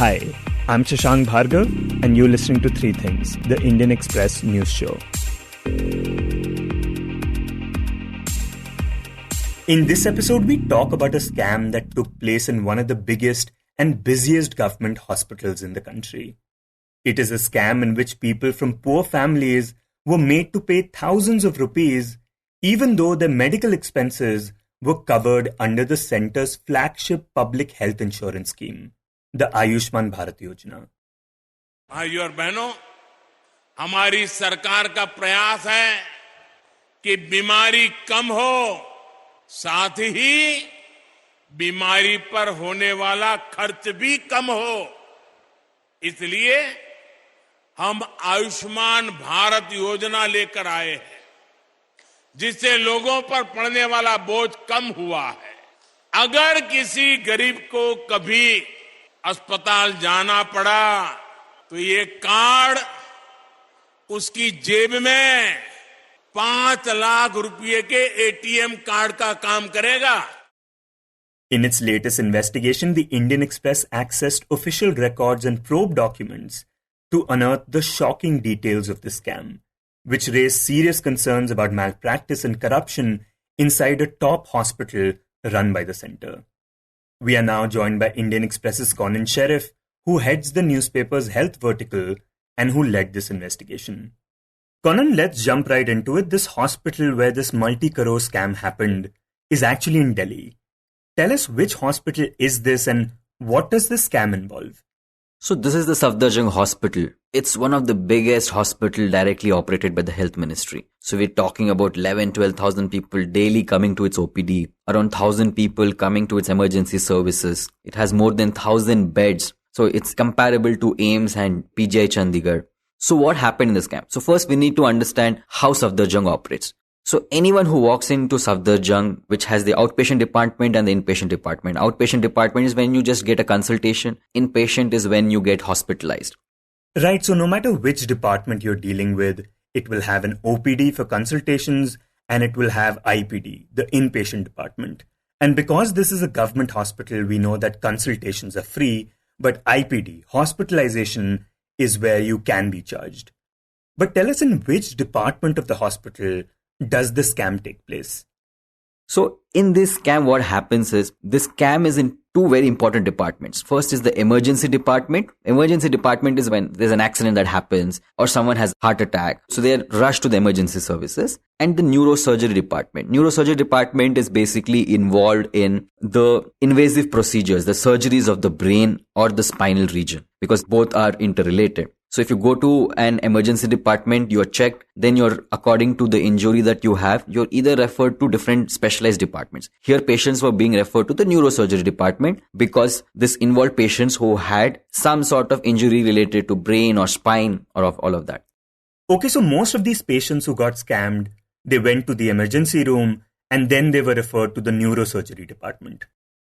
Hi, I'm Shashank Bhargava, and you're listening to Three Things, the Indian Express news show. In this episode, we talk about a scam that took place in one of the biggest and busiest government hospitals in the country. It is a scam in which people from poor families were made to pay thousands of rupees, even though their medical expenses were covered under the centre's flagship public health insurance scheme, the Ayushman Bharat Yojana. भाइयों और बहनों, हमारी सरकार का प्रयास है कि बीमारी कम हो, साथ ही बीमारी पर होने वाला खर्च भी कम हो। इसलिए हम आयुष्मान भारत योजना लेकर आए हैं, जिससे लोगों पर पड़ने वाला बोझ कम हुआ है। अगर किसी गरीब को कभी अस्पताल जाना पड़ा तो ये कार्ड उसकी जेब में 5 लाख रुपए के एटीएम कार्ड का काम करेगा। In its latest investigation, the Indian Express accessed official records and probe documents to unearth the shocking details of the scam, which raised serious concerns about malpractice and corruption inside a top hospital run by the centre. We are now joined by Indian Express's Kaunain Sheriff, who heads the newspaper's health vertical and who led this investigation. Kaunain, let's jump right into it. This hospital where this multi-crore scam happened is actually in Delhi. Tell us, which hospital is this and what does this scam involve? So this is the Safdarjung hospital. It's one of the biggest hospital directly operated by the health ministry. So we're talking about 12,000 people daily coming to its OPD, around 1,000 people coming to its emergency services. It has more than 1,000 beds. So it's comparable to AIIMS and PGI Chandigarh. So what happened in the scam? So first we need to understand how Safdarjung operates. So anyone who walks into Safdarjung, which has the outpatient department and the inpatient department. Outpatient department is when you just get a consultation. Inpatient is when you get hospitalized. Right, so no matter which department you're dealing with, it will have an OPD for consultations and it will have IPD, the inpatient department. And because this is a government hospital, we know that consultations are free, but IPD, hospitalization, is where you can be charged. But tell us, in which department of the hospital does the scam take place? So in this scam, what happens is, this scam is in two very important departments. First is the emergency department. Emergency department is when there's an accident that happens or someone has heart attack. So they are rushed to the emergency services. And the neurosurgery department. Neurosurgery department is basically involved in the invasive procedures, the surgeries of the brain or the spinal region, because both are interrelated. So if you go to an emergency department, you're checked, then you're, according to the injury that you have, you're either referred to different specialized departments. Here patients were being referred to the neurosurgery department because this involved patients who had some sort of injury related to brain or spine or of all of that. Okay, so most of these patients who got scammed, they went to the emergency room and then they were referred to the neurosurgery department.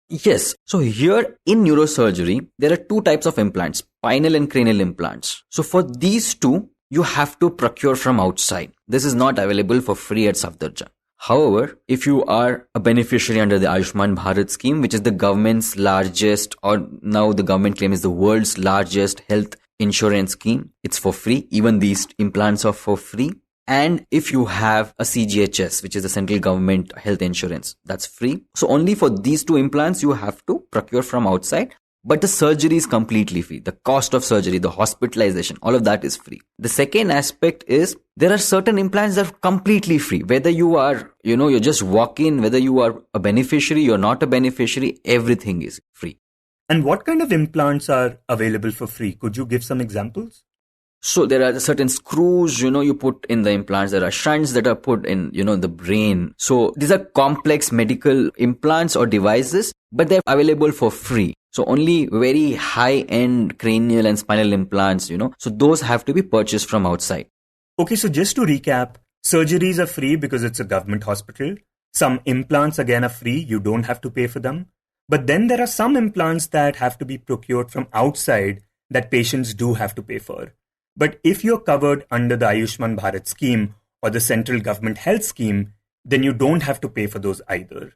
Yes. So here in neurosurgery, there are two types of implants, spinal and cranial implants. So for these two, you have to procure from outside. This is not available for free at Safdarjung. However, if you are a beneficiary under the Ayushman Bharat scheme, which is the government's largest, or now the government claim is the world's largest health insurance scheme, it's for free. Even these implants are for free. And if you have a CGHS, which is the central government health insurance, that's free. So only for these two implants, you have to procure from outside. But the surgery is completely free. The cost of surgery, the hospitalization, all of that is free. The second aspect is there are certain implants that are completely free. Whether you are, you just walk in, whether you are a beneficiary, you're not a beneficiary, everything is free. And what kind of implants are available for free? Could you give some examples? So there are certain screws, you put in the implants. There are shunts that are put in, the brain. So these are complex medical implants or devices, but they're available for free. So only very high-end cranial and spinal implants, so those have to be purchased from outside. Okay, so just to recap, surgeries are free because it's a government hospital. Some implants again are free. You don't have to pay for them. But then there are some implants that have to be procured from outside that patients do have to pay for. But if you're covered under the Ayushman Bharat scheme or the central government health scheme, then you don't have to pay for those either.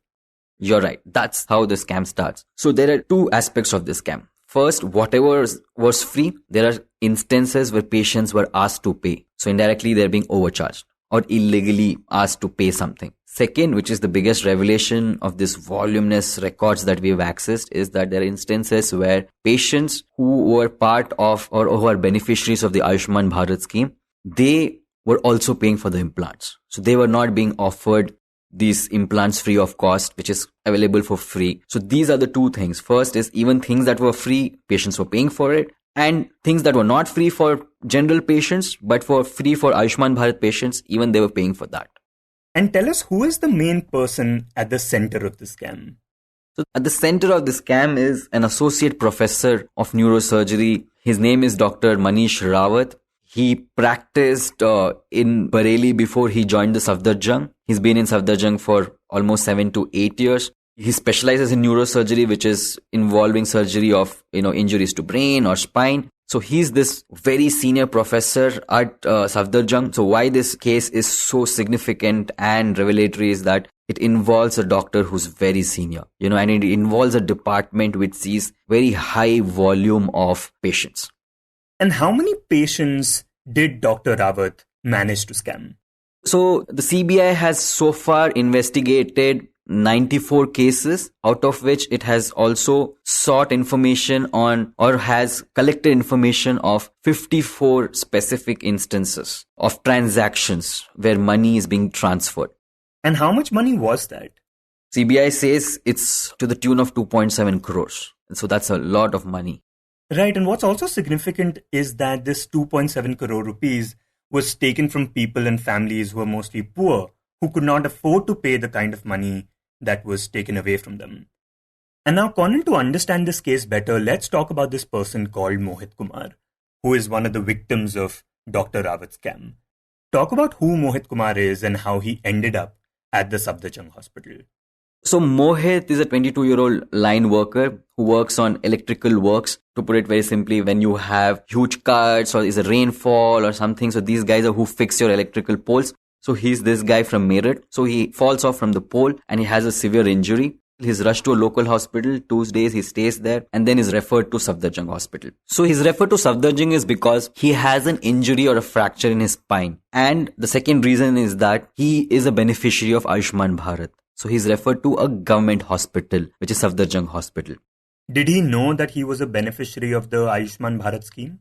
You're right. That's how the scam starts. So there are two aspects of this scam. First, whatever was free, there are instances where patients were asked to pay. So indirectly, they're being overcharged or illegally asked to pay something. Second, which is the biggest revelation of this voluminous records that we've accessed, is that there are instances where patients who were part of or who are beneficiaries of the Ayushman Bharat scheme, they were also paying for the implants. So they were not being offered these implants free of cost, which is available for free. So these are the two things. First is even things that were free, patients were paying for it. And things that were not free for general patients, but for free for Ayushman Bharat patients, even they were paying for that. And tell us, who is the main person at the center of the scam? So at the center of the scam is an associate professor of neurosurgery. His name is Dr. Manish Rawat. He practiced in Bareilly before he joined the Safdarjung. He's been in Safdarjung for almost 7 to 8 years. He specializes in neurosurgery, which is involving surgery of, injuries to brain or spine. So he's this very senior professor at Safdarjung. So why this case is so significant and revelatory is that it involves a doctor who's very senior, and it involves a department which sees very high volume of patients. And how many patients did Dr. Rawat manage to scam? So the CBI has so far investigated 94 cases, out of which it has also sought information on or has collected information of 54 specific instances of transactions where money is being transferred. And how much money was that? CBI says it's to the tune of 2.7 crores. So that's a lot of money. Right. And what's also significant is that this 2.7 crore rupees was taken from people and families who are mostly poor, who could not afford to pay the kind of money that was taken away from them. And now, Kaunain, to understand this case better, let's talk about this person called Mohit Kumar, who is one of the victims of Dr. Rawat's scam. Talk about who Mohit Kumar is and how he ended up at the Safdarjung hospital. So Mohit is a 22-year-old line worker who works on electrical works. To put it very simply, when you have huge cuts or is a rainfall or something, so these guys are who fix your electrical poles. So he's this guy from Meerut. So he falls off from the pole and he has a severe injury. He's rushed to a local hospital. 2 days he stays there and then is referred to Safdarjung hospital. So he's referred to Safdarjung is because he has an injury or a fracture in his spine. And the second reason is that he is a beneficiary of Ayushman Bharat. So he's referred to a government hospital, which is Safdarjung hospital. Did he know that he was a beneficiary of the Ayushman Bharat scheme?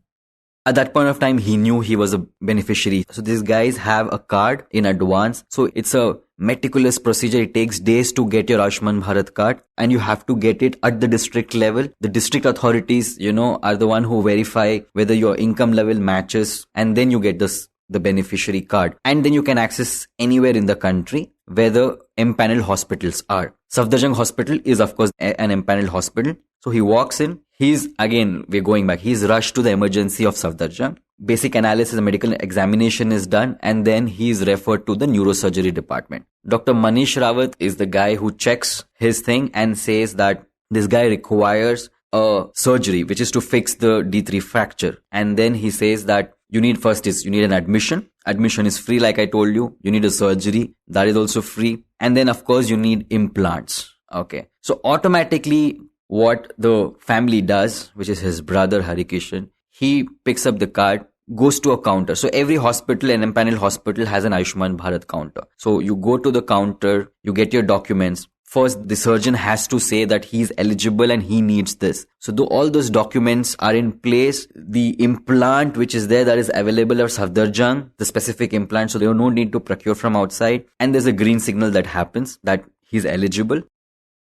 At that point of time, he knew he was a beneficiary. So these guys have a card in advance. So it's a meticulous procedure. It takes days to get your Ayushman Bharat card and you have to get it at the district level. The district authorities, are the one who verify whether your income level matches and then you get the beneficiary card. And then you can access anywhere in the country where the empaneled hospitals are. Safdarjung hospital is of course an empaneled hospital. So he walks in. We're going back. He's rushed to the emergency of Safdarjung. Basic analysis and medical examination is done and then he's referred to the neurosurgery department. Dr. Manish Rawat is the guy who checks his thing and says that this guy requires a surgery, which is to fix the D3 fracture. And then he says that you need an admission. Admission is free, like I told you. You need a surgery. That is also free. And then, of course, you need implants. Okay. So automatically, what the family does, which is his brother Harikishan, he picks up the card, goes to a counter. So every hospital, an empaneled hospital, has an Ayushman Bharat counter. So you go to the counter, you get your documents. First, the surgeon has to say that he's eligible and he needs this. So though all those documents are in place, the implant which is there that is available at Safdarjung, the specific implant, so there is no need to procure from outside. And there's a green signal that happens that he's eligible.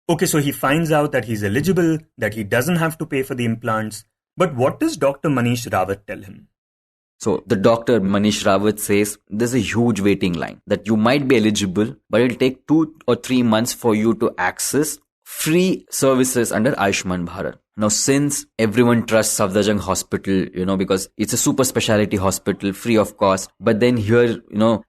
Okay, so he finds out that he's eligible, that he doesn't have to pay for the implants. But what does Dr. Manish Rawat tell him? So the doctor Manish Rawat says there's a huge waiting line that you might be eligible, but it'll take 2 or 3 months for you to access free services under Ayushman Bharat. Now, since everyone trusts Safdarjung hospital, because it's a super specialty hospital, free of cost, but then here,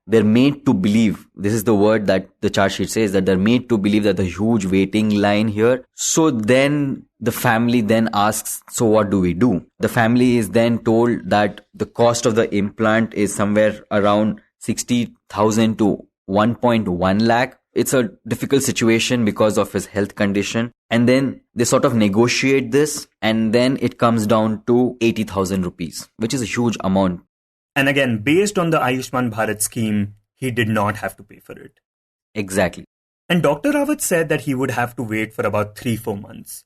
they're made to believe, this is the word that the chart sheet says, that they're made to believe that the huge waiting line here. So then the family then asks, so what do we do? The family is then told that the cost of the implant is somewhere around 60,000 to 1.1 lakh. It's a difficult situation because of his health condition. And then they sort of negotiate this, and then it comes down to 80,000 rupees, which is a huge amount. And again, based on the Ayushman Bharat scheme, he did not have to pay for it. Exactly. And Dr. Rawat said that he would have to wait for about 3-4 months.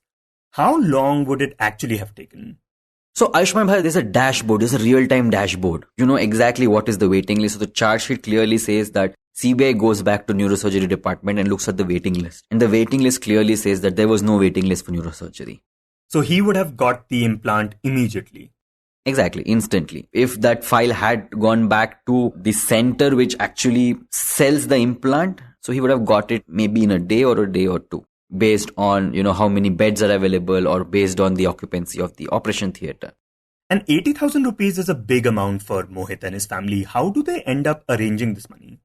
How long would it actually have taken? So Ayushman Bharat, there's a dashboard, there's a real-time dashboard. You know exactly what is the waiting list. So the chart sheet clearly says that CBI goes back to neurosurgery department and looks at the waiting list. And the waiting list clearly says that there was no waiting list for neurosurgery. So he would have got the implant immediately. Exactly, instantly. If that file had gone back to the center which actually sells the implant, so he would have got it maybe in a day or two, based on, how many beds are available or based on the occupancy of the operation theatre. And 80,000 rupees is a big amount for Mohit and his family. How do they end up arranging this money?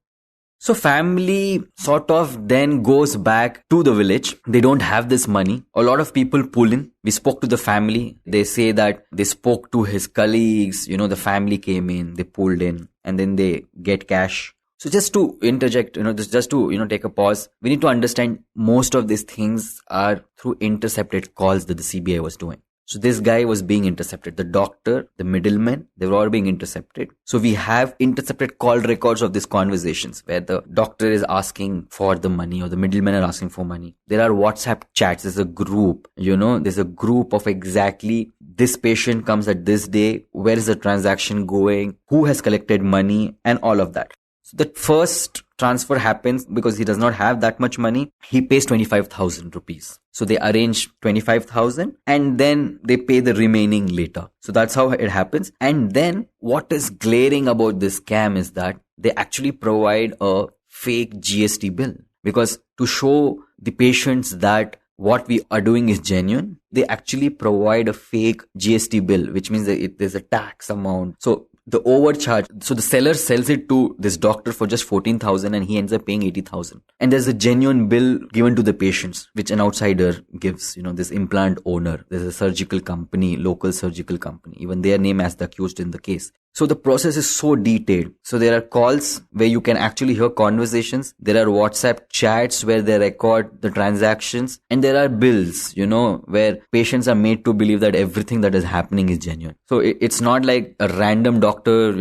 So family sort of then goes back to the village. They don't have this money. A lot of people pull in. We spoke to the family. They say that they spoke to his colleagues. The family came in, they pulled in, and then they get cash. So just to interject, just to, take a pause, we need to understand most of these things are through intercepted calls that the CBI was doing. So this guy was being intercepted. The doctor, the middlemen, they were all being intercepted. So we have intercepted call records of these conversations where the doctor is asking for the money or the middlemen are asking for money. There are WhatsApp chats. There's a group, there's a group of exactly this patient comes at this day. Where is the transaction going? Who has collected money and all of that. So the first transfer happens because he does not have that much money. He pays 25,000 rupees. So they arrange 25,000 and then they pay the remaining later. So that's how it happens. And then what is glaring about this scam is that they actually provide a fake GST bill, because to show the patients that what we are doing is genuine, they actually provide a fake GST bill, which means that there's a tax amount. So the overcharge. So the seller sells it to this doctor for just 14,000 and he ends up paying 80,000. And there's a genuine bill given to the patients, which an outsider gives, this implant owner. There's a surgical company, local surgical company, even their name as the accused in the case. So the process is so detailed. So there are calls where you can actually hear conversations. There are WhatsApp chats where they record the transactions. And there are bills, where patients are made to believe that everything that is happening is genuine. So it's not like a random doctor,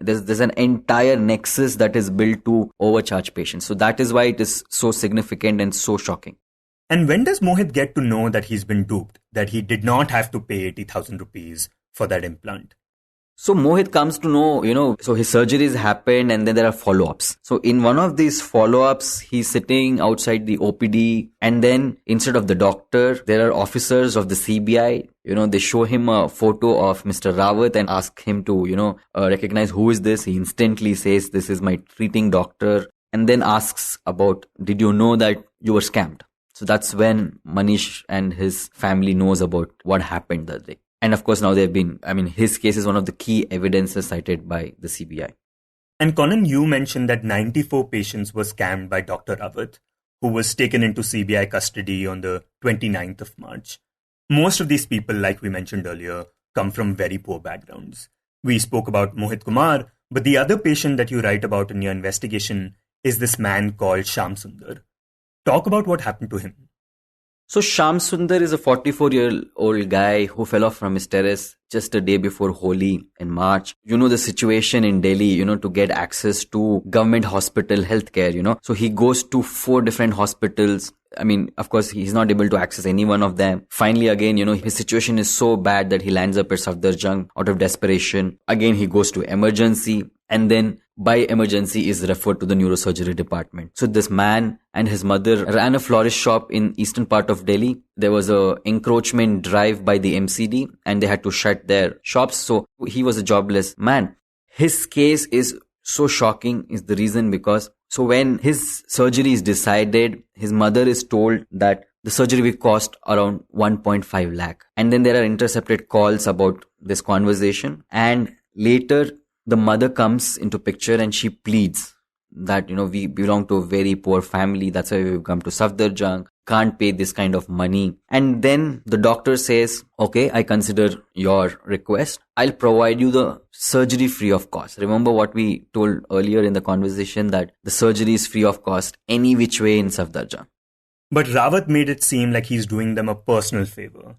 there's an entire nexus that is built to overcharge patients. So that is why it is so significant and so shocking. And when does Mohit get to know that he's been duped, that he did not have to pay 80,000 rupees for that implant? So Mohit comes to know, so his surgeries happened and then there are follow-ups. So in one of these follow-ups, he's sitting outside the OPD and then instead of the doctor, there are officers of the CBI. They show him a photo of Mr. Rawat and ask him to, recognize who is this. He instantly says, this is my treating doctor, and then asks about, did you know that you were scammed? So that's when Manish and his family knows about what happened that day. And of course, now his case is one of the key evidences cited by the CBI. And Kaunain, you mentioned that 94 patients were scammed by Dr. Rawat, who was taken into CBI custody on the 29th of March. Most of these people, like we mentioned earlier, come from very poor backgrounds. We spoke about Mohit Kumar, but the other patient that you write about in your investigation is this man called Shyam Sundar. Talk about what happened to him. So Shyam Sundar is a 44-year-old guy who fell off from his terrace just a day before Holi in March. The situation in Delhi, to get access to government hospital healthcare, So he goes to 4 different hospitals. Of course, he's not able to access any one of them. Finally, again, his situation is so bad that he lands up at Safdarjung out of desperation. Again, he goes to emergency and then by emergency is referred to the neurosurgery department. So this man and his mother ran a florist shop in eastern part of Delhi. There was a encroachment drive by the MCD and they had to shut their shops. So he was a jobless man. His case is so shocking is the reason because so when his surgery is decided, his mother is told that the surgery will cost around 1.5 lakh. And then there are intercepted calls about this conversation. And later, the mother comes into picture and she pleads that, we belong to a very poor family. That's why we've come to Safdarjung. Can't pay this kind of money. And then the doctor says, okay, I consider your request. I'll provide you the surgery free of cost. Remember what we told earlier in the conversation, that the surgery is free of cost any which way in Safdarjung. But Rawat made it seem like he's doing them a personal favor.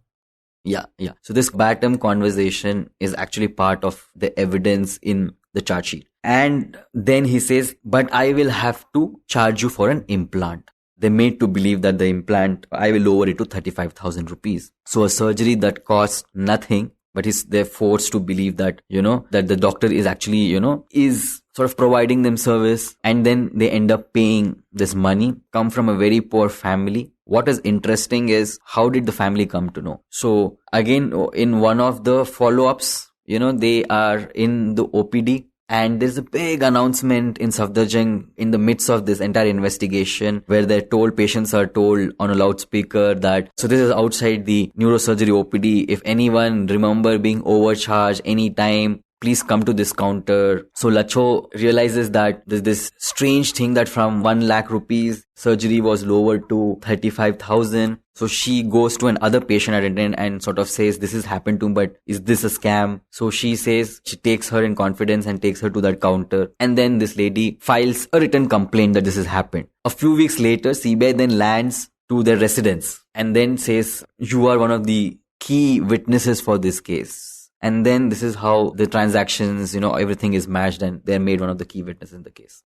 Yeah. So this Batum conversation is actually part of the evidence in the charge sheet. And then he says, but I will have to charge you for an implant. They made to believe that the implant, I will lower it to 35,000 rupees. So a surgery that costs nothing, but they're forced to believe that, that the doctor is actually, is sort of providing them service. And then they end up paying this money, come from a very poor family. What is interesting is, how did the family come to know? So again, in one of the follow-ups, they are in the OPD. And there's a big announcement in Safdarjung in the midst of this entire investigation, where patients are told on a loudspeaker that, so this is outside the neurosurgery OPD. If anyone remember being overcharged anytime, please come to this counter. So Lacho realizes that there's this strange thing that from 1 lakh rupees, surgery was lowered to 35,000. So she goes to another patient attendant and sort of says, this has happened to me, but is this a scam? So she says, she takes her in confidence and takes her to that counter. And then this lady files a written complaint that this has happened. A few weeks later, CBI then lands to their residence and then says, you are one of the key witnesses for this case. And then this is how the transactions, everything is matched and they're made one of the key witnesses in the case.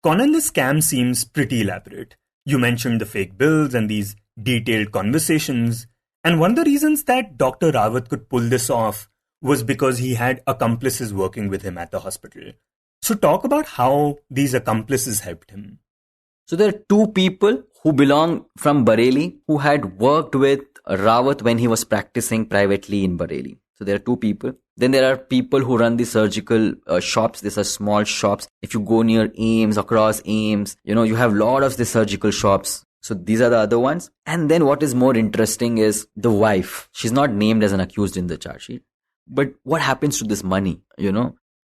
Kaunain, the scam seems pretty elaborate. You mentioned the fake bills and these detailed conversations. And one of the reasons that Dr. Rawat could pull this off was because he had accomplices working with him at the hospital. So talk about how these accomplices helped him. So there are 2 people who belong from Bareilly who had worked with Rawat when he was practicing privately in Bareilly. So there are 2 people. Then there are people who run the surgical shops. These are small shops. If you go near Ames, across Ames, you have a lot of the surgical shops. So these are the other ones. And then what is more interesting is the wife. She's not named as an accused in the charge sheet. But what happens to this money,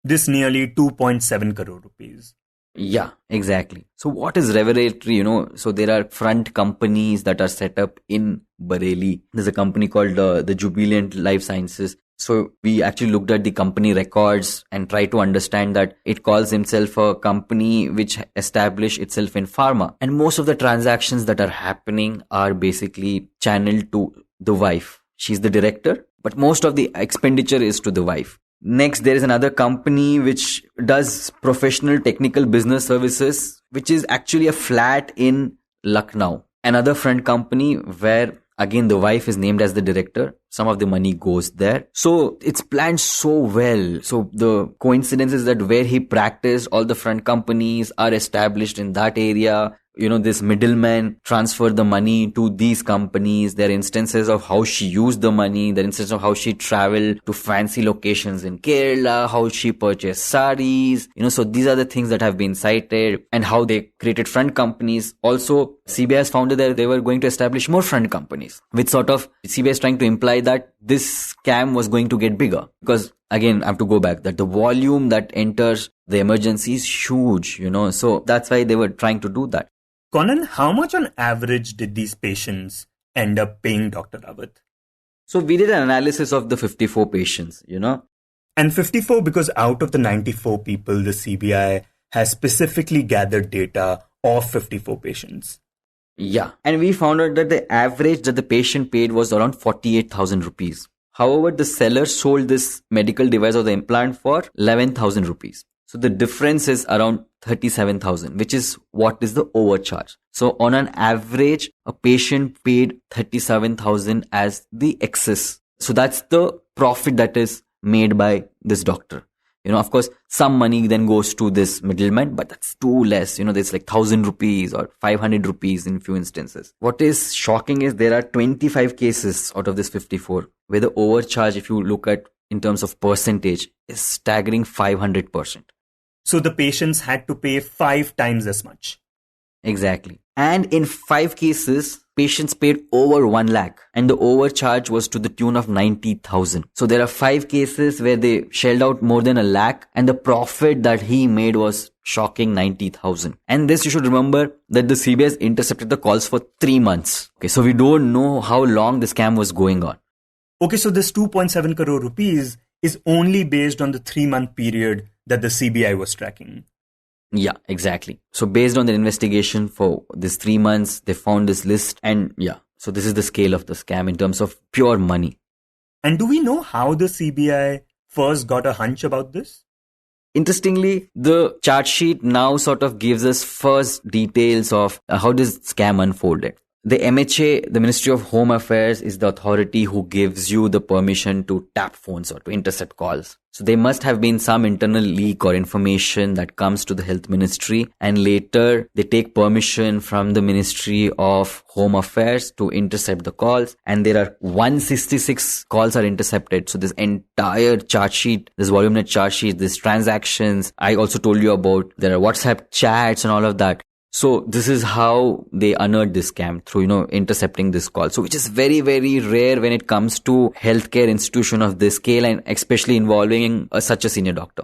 This nearly 2.7 crore rupees. Yeah, exactly. So what is revelatory, So there are front companies that are set up in Bareilly. There's a company called the Jubilant Life Sciences. So we actually looked at the company records and tried to understand that it calls himself a company which established itself in pharma. And most of the transactions that are happening are basically channeled to the wife. She's the director, but most of the expenditure is to the wife. Next, there is another company which does professional technical business services, which is actually a flat in Lucknow. Another front company where, again, the wife is named as the director. Some of the money goes there. So it's planned so well. So the coincidence is that where he practiced, all the front companies are established in that area. This middleman transferred the money to these companies. There are instances of how she used the money. There are instances of how she traveled to fancy locations in Kerala, how she purchased saris. So these are the things that have been cited, and how they created front companies. Also, CBI has found that they were going to establish more front companies, which sort of CBI is trying to imply that this scam was going to get bigger. Because again, I have to go back that the volume that enters the emergency is huge, So that's why they were trying to do that. Kaunain, how much on average did these patients end up paying Dr. Rawat? So we did an analysis of the 54 patients, And 54 because out of the 94 people, the CBI has specifically gathered data of 54 patients. Yeah. And we found out that the average that the patient paid was around 48,000 rupees. However, the seller sold this medical device or the implant for 11,000 rupees. So the difference is around 37,000, which is what is the overcharge. So on an average, a patient paid 37,000 as the excess. So that's the profit that is made by this doctor. Of course, some money then goes to this middleman, but that's too less. There's like 1,000 rupees or 500 rupees in few instances. What is shocking is there are 25 cases out of this 54 where the overcharge, if you look at in terms of percentage, is staggering 500%. So the patients had to pay 5 times as much. Exactly. And in 5 cases, patients paid over 1 lakh and the overcharge was to the tune of 90,000. So there are 5 cases where they shelled out more than 1 lakh and the profit that he made was shocking 90,000. And this you should remember that the CBI has intercepted the calls for 3 months. Okay, so we don't know how long the scam was going on. Okay, so this 2.7 crore rupees is only based on the 3-month period that the CBI was tracking. Yeah, exactly. So based on the investigation for this 3 months, they found this list and so this is the scale of the scam in terms of pure money. And do we know how the CBI first got a hunch about this? Interestingly, the chart sheet now sort of gives us first details of how this scam unfolded. The MHA, the Ministry of Home Affairs, is the authority who gives you the permission to tap phones or to intercept calls. So there must have been some internal leak or information that comes to the Health Ministry and later they take permission from the Ministry of Home Affairs to intercept the calls and there are 166 calls are intercepted. So this entire chart sheet, this voluminous chart sheet, these transactions, I also told you about, there are WhatsApp chats and all of that. So this is how they unearthed this scam through, intercepting this call. So which is very, very rare when it comes to healthcare institution of this scale and especially involving such a senior doctor.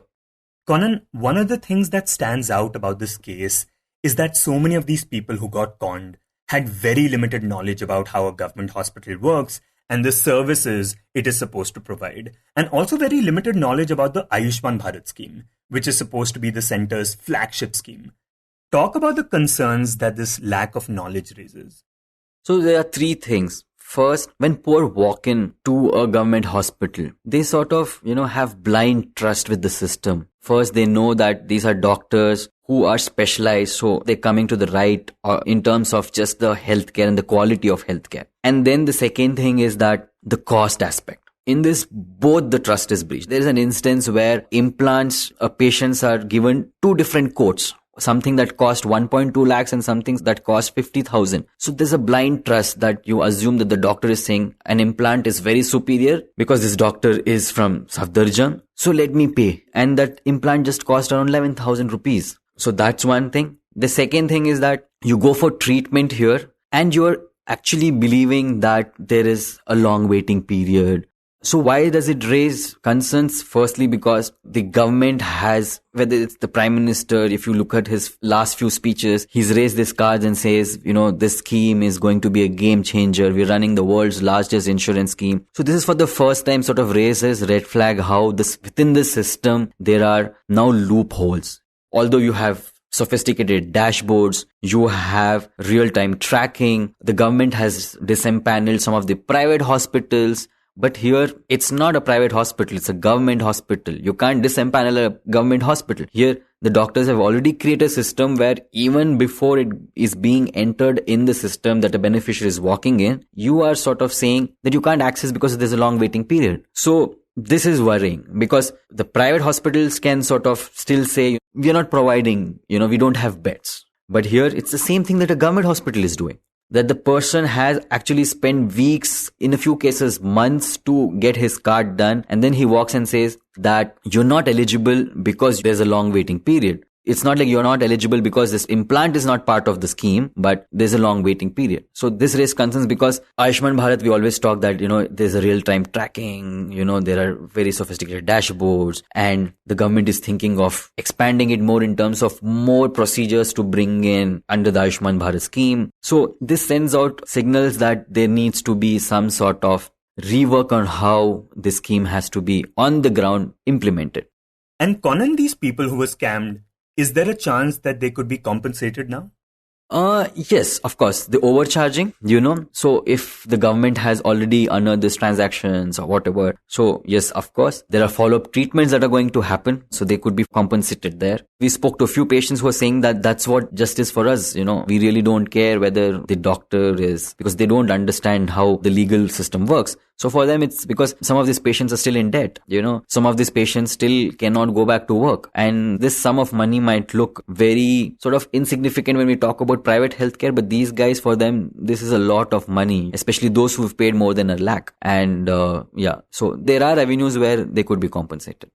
Kaunain, one of the things that stands out about this case is that so many of these people who got conned had very limited knowledge about how a government hospital works and the services it is supposed to provide, and also very limited knowledge about the Ayushman Bharat scheme, which is supposed to be the centre's flagship scheme. Talk about the concerns that this lack of knowledge raises. So there are 3 things. First, when poor walk in to a government hospital, they sort of, have blind trust with the system. First, they know that these are doctors who are specialized, so they're coming to the right in terms of just the healthcare and the quality of healthcare. And then the second thing is that the cost aspect. In this, both the trust is breached. There is an instance where implants, patients are given 2 different quotes. Something that cost 1.2 lakhs and something that cost 50,000. So there's a blind trust that you assume that the doctor is saying an implant is very superior because this doctor is from Safdarjung. So let me pay. And that implant just cost around 11,000 rupees. So that's one thing. The second thing is that you go for treatment here and you're actually believing that there is a long waiting period. So why does it raise concerns? Firstly, because the government has, whether it's the Prime Minister, if you look at his last few speeches, he's raised this cards and says, this scheme is going to be a game changer. We're running the world's largest insurance scheme. So this is for the first time sort of raises red flag how within this system, there are now loopholes. Although you have sophisticated dashboards, you have real-time tracking, the government has disempaneled some of the private hospitals. But here, it's not a private hospital, it's a government hospital. You can't disempanel a government hospital. Here, the doctors have already created a system where even before it is being entered in the system that a beneficiary is walking in, you are sort of saying that you can't access because there's a long waiting period. So this is worrying because the private hospitals can sort of still say, we are not providing, we don't have beds. But here, it's the same thing that a government hospital is doing. That the person has actually spent weeks, in a few cases months to get his card done and then he walks and says that you're not eligible because there's a long waiting period. It's not like you're not eligible because this implant is not part of the scheme, but there's a long waiting period. So this raises concerns because Ayushman Bharat, we always talk that, there's a real-time tracking, there are very sophisticated dashboards and the government is thinking of expanding it more in terms of more procedures to bring in under the Ayushman Bharat scheme. So this sends out signals that there needs to be some sort of rework on how this scheme has to be on the ground implemented. And Kaunain, these people who were scammed, is there a chance that they could be compensated now? Yes, of course. The overcharging, so if the government has already unearthed these transactions or whatever, so yes, of course, there are follow-up treatments that are going to happen. So they could be compensated there. We spoke to a few patients who are saying that that's what justice for us. We really don't care whether the doctor is, because they don't understand how the legal system works. So for them, it's because some of these patients are still in debt. Some of these patients still cannot go back to work. And this sum of money might look very sort of insignificant when we talk about private healthcare. But these guys, for them, this is a lot of money, especially those who've paid more than 1 lakh. And so there are avenues where they could be compensated.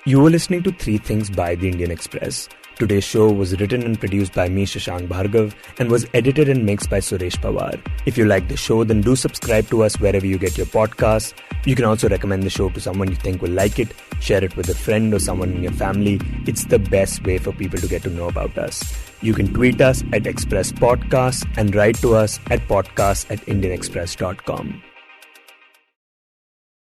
You were listening to Three Things by the Indian Express. Today's show was written and produced by me, Shashank Bhargava, and was edited and mixed by Suresh Pawar. If you like the show, then do subscribe to us wherever you get your podcasts. You can also recommend the show to someone you think will like it, share it with a friend or someone in your family. It's the best way for people to get to know about us. You can tweet us at Express Podcasts and write to us at podcasts@indianexpress.com.